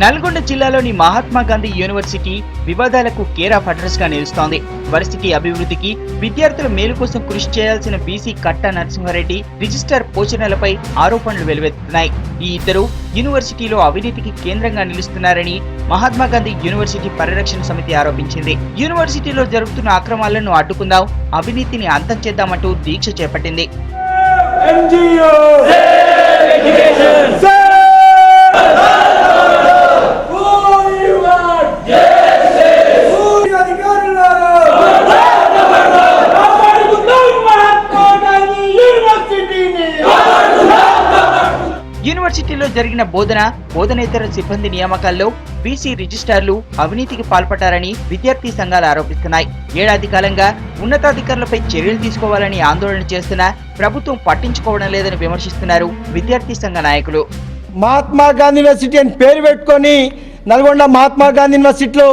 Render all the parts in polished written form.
నల్గొండ జిల్లాలోని మహాత్మా గాంధీ యూనివర్సిటీ వివాదాలకు care of address గా నిలుస్తోంది. వర్సిటీ అభివృద్ధికి, విద్యార్థుల మేలు కోసం కృషి చేయాల్సిన బీసీ కట్టా నరసింహారెడ్డి రిజిస్ట్రార్ పోచనలపై ఆరోపణలు వెలువెత్తుతున్నాయి. ఈ ఇద్దరు యూనివర్సిటీలో అవినీతికి కేంద్రంగా నిలుస్తున్నారని మహాత్మా గాంధీ యూనివర్సిటీ పరిరక్షణ సమితి ఆరోపించింది. యూనివర్సిటీలో జరుగుతున్న అక్రమాలను అడ్డుకుందాం, అవినీతిని అంతం చేద్దామంటూ దీక్ష చేపట్టింది. యూనివర్సిటీలో జరిగిన బోధనేతర సిబ్బంది నియామకాల్లో బీసీ రిజిస్ట్రార్లు అవినీతికి పాల్పడ్డారని విద్యార్థి సంఘాలు ఆరోపిస్తున్నాయి. ఏడాది కాలంగా ఉన్నతాధికారులపై చర్యలు తీసుకోవాలని ఆందోళన చేస్తున్నా ప్రభుత్వం పట్టించుకోవడం లేదని విమర్శిస్తున్నారు విద్యార్థి సంఘ నాయకులు. మహాత్మా గాంధీ యూనివర్సిటీ అని పేరు పెట్టుకొని నల్గొండ మహాత్మా గాంధీ యూనివర్సిటీలో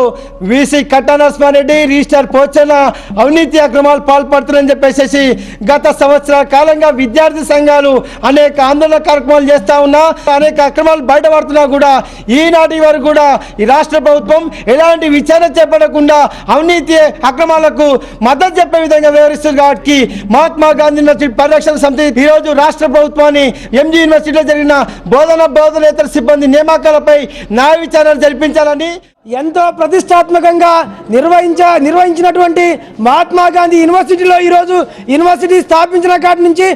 వీసీ కట్టా నరసింహారెడ్డి, రిజిస్ట్రార్ పోచన అవినీతి అక్రమాలు పాల్పడుతున్నారని చెప్పేసి గత సంవత్సరాల కాలంగా విద్యార్థి సంఘాలు అనేక ఆందోళన కార్యక్రమాలు చేస్తూ ఉన్నా, అనేక అక్రమాలు బయటపడుతున్నా కూడా ఈనాటి వరకు కూడా ఈ రాష్ట్ర ప్రభుత్వం ఎలాంటి విచారణ చేపట్టకుండా అవినీతి అక్రమాలకు మద్దతు చెప్పే విధంగా వ్యవహరిస్తుంది. కాబట్టి మహాత్మా గాంధీ యూనివర్సిటీ పరిరక్షణ సమితి ఈరోజు రాష్ట్ర ప్రభుత్వాన్ని ఎంజీ యూనివర్సిటీలో జరిగిన బోధనేతర సిబ్బంది నియామకాలపై న్యాయ విచారణ జరిపించాలని ఎంతో ప్రతిష్టాత్మకంగా నిర్వహించినటువంటి మహాత్మా గాంధీ యూనివర్సిటీలో ఈరోజు యూనివర్సిటీ స్థాపించిన కాటి నుంచి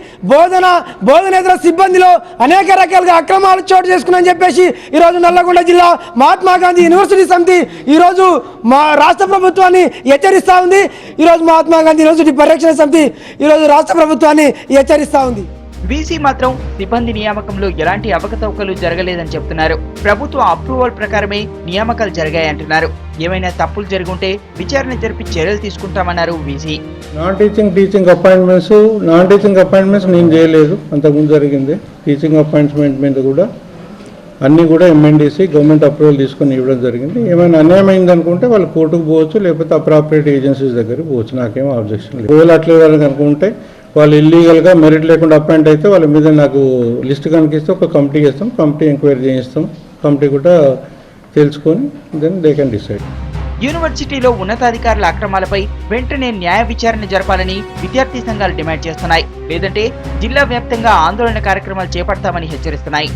బోధనేతర సిబ్బందిలో అనేక రకాలుగా అక్రమాలు చోటు చేసుకున్నాయని చెప్పేసి ఈరోజు నల్లగొండ జిల్లా మహాత్మా గాంధీ యూనివర్సిటీ సమితి ఈరోజు మా రాష్ట్ర ప్రభుత్వాన్ని హెచ్చరిస్తూ ఉంది. ఈరోజు మహాత్మా గాంధీ యూనివర్సిటీ పరిరక్షణ సమితి ఈరోజు రాష్ట్ర ప్రభుత్వాన్ని హెచ్చరిస్తూ ఉంది. వీసీ మాత్రం సిబ్బంది నియామకంలో ఎలాంటి అవకతవకలు జరగలేదని చెబుతున్నారు. ప్రభుత్వ అప్రూవల్ ప్రకారమే నియామకాలు జరిగాయంటున్నారు. ఏమైనా తప్పులు జరుగుంటే విచారణ జరిపి చర్యలు తీసుకుంటామన్నారు వీసీ. నాన్ టీచింగ్ అపాయింట్మెంట్స్ నేను చేయలేదు, అంతకుముందు జరిగింది. టీచింగ్ అపాయింట్మెంట్ మీద కూడా అన్నీ కూడా ఎంఎన్డీసీ గవర్నమెంట్ అప్రూవల్ తీసుకొని ఇవ్వడం జరిగింది. ఏమైనా అన్యాయం అయిందనుకుంటే వాళ్ళు కోర్టుకు పోవచ్చు, లేకపోతే అప్రాపరేట్ ఏజెన్సీస్ దగ్గరికి పోవచ్చు. నాకేమో ఆబ్జెక్షన్ లేదు. ఒకవేళ అట్లా అనుకుంటే వాళ్ళు ఇల్లీగల్గా మెరిట్ లేకుండా అపాయింట్ అయితే వాళ్ళ మీద నాకు లిస్ట్ కనిపిస్తే ఒక కమిటీ చేస్తాం, కమిటీ ఎంక్వైరీ చేయిస్తాం. కమిటీ కూడా తెలుసుకొని దెన్ దే కెన్ డిసైడ్. యూనివర్సిటీలో ఉన్నతాధికారుల అక్రమాలపై వెంటనే న్యాయ విచారణ జరపాలని విద్యార్థి సంఘాలు డిమాండ్ చేస్తున్నాయి. లేదంటే జిల్లా వ్యాప్తంగా ఆందోళన కార్యక్రమాలు చేపడతామని హెచ్చరిస్తున్నాయి.